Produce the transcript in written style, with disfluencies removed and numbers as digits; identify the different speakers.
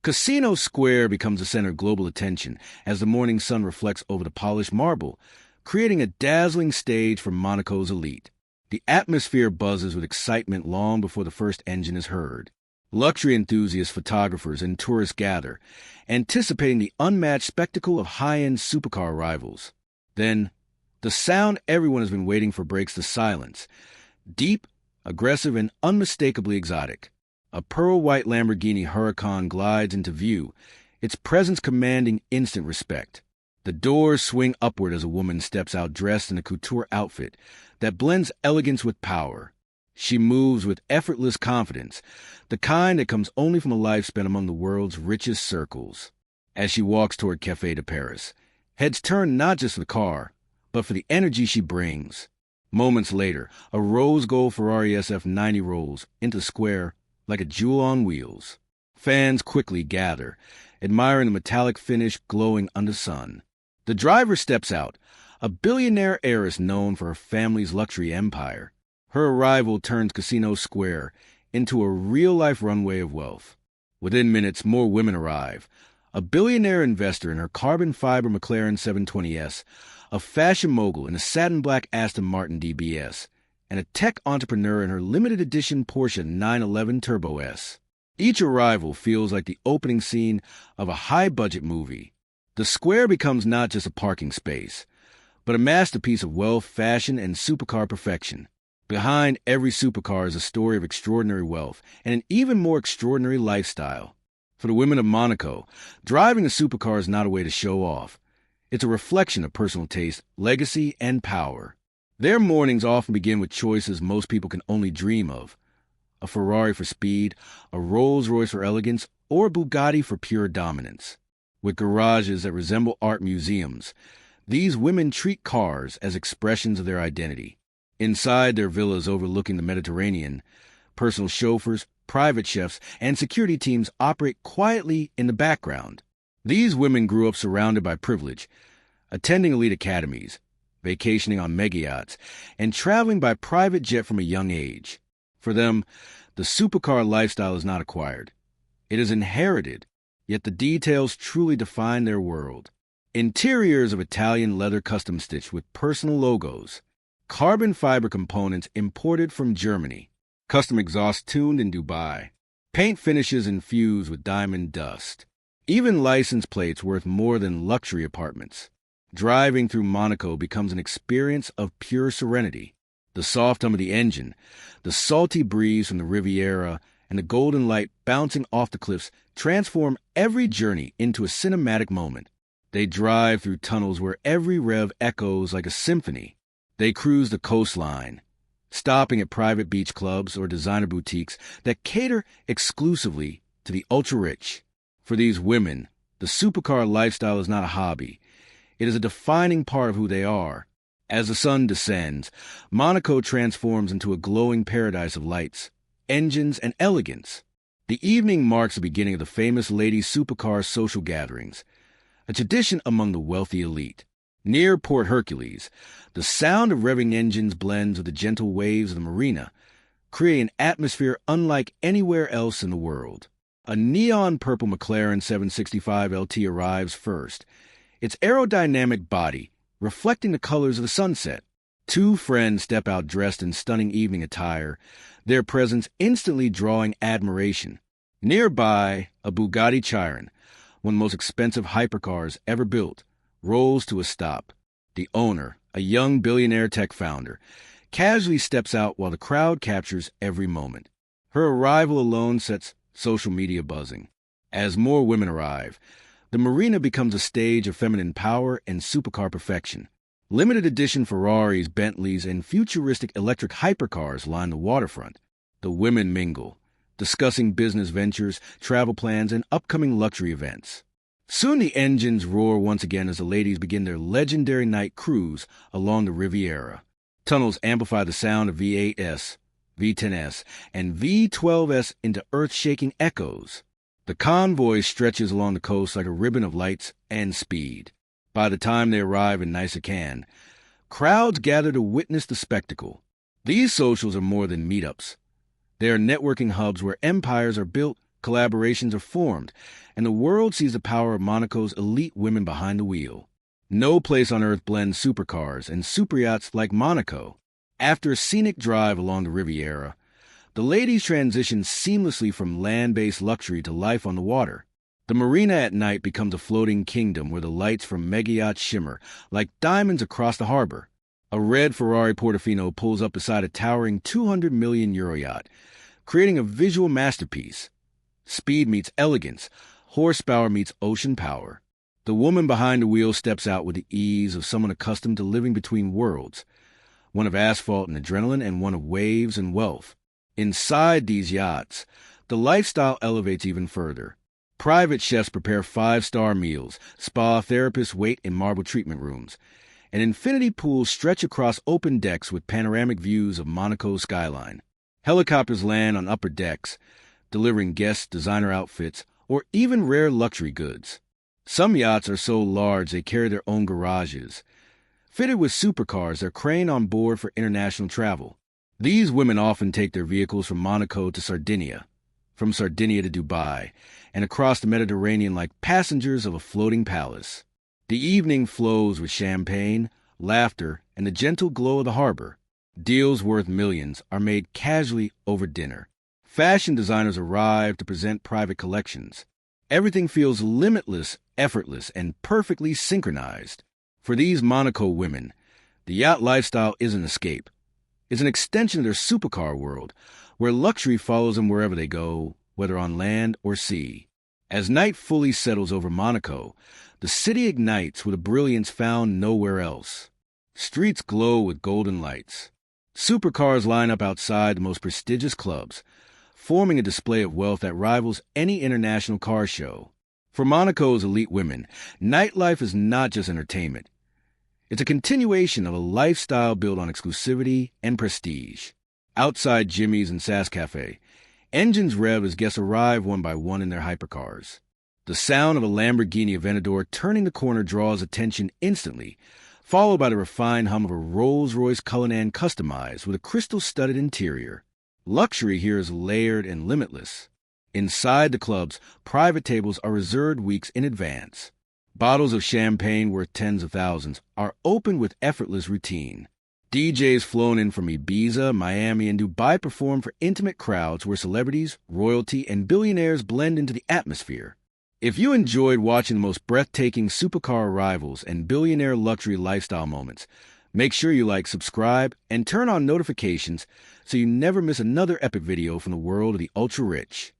Speaker 1: Casino Square becomes the center of global attention as the morning sun reflects over the polished marble, creating a dazzling stage for Monaco's elite. The atmosphere buzzes with excitement long before the first engine is heard. Luxury enthusiasts, photographers, and tourists gather, anticipating the unmatched spectacle of high-end supercar arrivals. Then, the sound everyone has been waiting for breaks the silence. Deep, aggressive, and unmistakably exotic. A pearl-white Lamborghini Huracan glides into view, its presence commanding instant respect. The doors swing upward as a woman steps out dressed in a couture outfit that blends elegance with power. She moves with effortless confidence, the kind that comes only from a life spent among the world's richest circles. As she walks toward Café de Paris, heads turn not just for the car, but for the energy she brings. Moments later, a rose gold Ferrari SF90 rolls into the square like a jewel on wheels. Fans quickly gather, admiring the metallic finish glowing under sun. The driver steps out, a billionaire heiress known for her family's luxury empire. Her arrival turns Casino Square into a real-life runway of wealth. Within minutes, more women arrive. A billionaire investor in her carbon fiber McLaren 720S, a fashion mogul in a satin black Aston Martin DBS, and a tech entrepreneur in her limited edition Porsche 911 Turbo S. Each arrival feels like the opening scene of a high-budget movie. The square becomes not just a parking space, but a masterpiece of wealth, fashion, and supercar perfection. Behind every supercar is a story of extraordinary wealth and an even more extraordinary lifestyle. For the women of Monaco, driving a supercar is not a way to show off. It's a reflection of personal taste, legacy, and power. Their mornings often begin with choices most people can only dream of. A Ferrari for speed, a Rolls-Royce for elegance, or a Bugatti for pure dominance. With garages that resemble art museums, these women treat cars as expressions of their identity. Inside their villas overlooking the Mediterranean, personal chauffeurs, private chefs, and security teams operate quietly in the background. These women grew up surrounded by privilege, attending elite academies, vacationing on mega yachts, and traveling by private jet from a young age. For them, the supercar lifestyle is not acquired. It is inherited, yet the details truly define their world. Interiors of Italian leather custom stitched with personal logos, carbon fiber components imported from Germany, custom exhaust tuned in Dubai, paint finishes infused with diamond dust, even license plates worth more than luxury apartments. Driving through Monaco becomes an experience of pure serenity. The soft hum of the engine, the salty breeze from the Riviera, and the golden light bouncing off the cliffs transform every journey into a cinematic moment. They drive through tunnels where every rev echoes like a symphony. They cruise the coastline, stopping at private beach clubs or designer boutiques that cater exclusively to the ultra-rich. For these women, the supercar lifestyle is not a hobby. It is a defining part of who they are. As the sun descends, Monaco transforms into a glowing paradise of lights, engines, and elegance. The evening marks the beginning of the famous ladies' supercar social gatherings, a tradition among the wealthy elite. Near Port Hercule, the sound of revving engines blends with the gentle waves of the marina, creating an atmosphere unlike anywhere else in the world. A neon purple McLaren 765 LT arrives first, its aerodynamic body reflecting the colors of the sunset. Two friends step out dressed in stunning evening attire, their presence instantly drawing admiration. Nearby, a Bugatti Chiron, one of the most expensive hypercars ever built, rolls to a stop. The owner, a young billionaire tech founder, casually steps out while the crowd captures every moment. Her arrival alone sets social media buzzing. As more women arrive, the marina becomes a stage of feminine power and supercar perfection. Limited edition Ferraris, Bentleys, and futuristic electric hypercars line the waterfront. The women mingle, discussing business ventures, travel plans, and upcoming luxury events. Soon the engines roar once again as the ladies begin their legendary night cruise along the Riviera. Tunnels amplify the sound of V8S, V10S, and V12S into earth-shaking echoes. The convoy stretches along the coast like a ribbon of lights and speed. By the time they arrive in Nice-Cannes, crowds gather to witness the spectacle. These socials are more than meetups. They are networking hubs where empires are built, collaborations are formed, and the world sees the power of Monaco's elite women behind the wheel. No place on earth blends supercars and superyachts like Monaco. After a scenic drive along the Riviera, the ladies transition seamlessly from land-based luxury to life on the water. The marina at night becomes a floating kingdom where the lights from mega yachts shimmer like diamonds across the harbor. A red Ferrari Portofino pulls up beside a towering 200 million euro yacht, creating a visual masterpiece. Speed meets elegance, horsepower meets ocean power. The woman behind the wheel steps out with the ease of someone accustomed to living between worlds, one of asphalt and adrenaline and one of waves and wealth. Inside these yachts, the lifestyle elevates even further. Private chefs prepare five-star meals, spa therapists wait in marble treatment rooms, and infinity pools stretch across open decks with panoramic views of Monaco's skyline. Helicopters land on upper decks, delivering guests designer outfits or even rare luxury goods. Some yachts are so large they carry their own garages, fitted with supercars that crane on board for international travel. These women often take their vehicles from Monaco to Sardinia, from Sardinia to Dubai, and across the Mediterranean like passengers of a floating palace. The evening flows with champagne, laughter, and the gentle glow of the harbor. Deals worth millions are made casually over dinner. Fashion designers arrive to present private collections. Everything feels limitless, effortless, and perfectly synchronized. For these Monaco women, the yacht lifestyle isn't an escape. It's an extension of their supercar world, where luxury follows them wherever they go, whether on land or sea. As night fully settles over Monaco, the city ignites with a brilliance found nowhere else. Streets glow with golden lights. Supercars line up outside the most prestigious clubs, forming a display of wealth that rivals any international car show. For Monaco's elite women, nightlife is not just entertainment. It's a continuation of a lifestyle built on exclusivity and prestige. Outside Jimmy's and Sass Cafe, engines rev as guests arrive one by one in their hypercars. The sound of a Lamborghini Aventador turning the corner draws attention instantly, followed by the refined hum of a Rolls-Royce Cullinan customized with a crystal-studded interior. Luxury here is layered and limitless. Inside the clubs, private tables are reserved weeks in advance. Bottles of champagne worth tens of thousands are opened with effortless routine. DJs flown in from Ibiza, Miami, and Dubai perform for intimate crowds where celebrities, royalty, and billionaires blend into the atmosphere. If you enjoyed watching the most breathtaking supercar arrivals and billionaire luxury lifestyle moments, make sure you like, subscribe, and turn on notifications so you never miss another epic video from the world of the ultra-rich.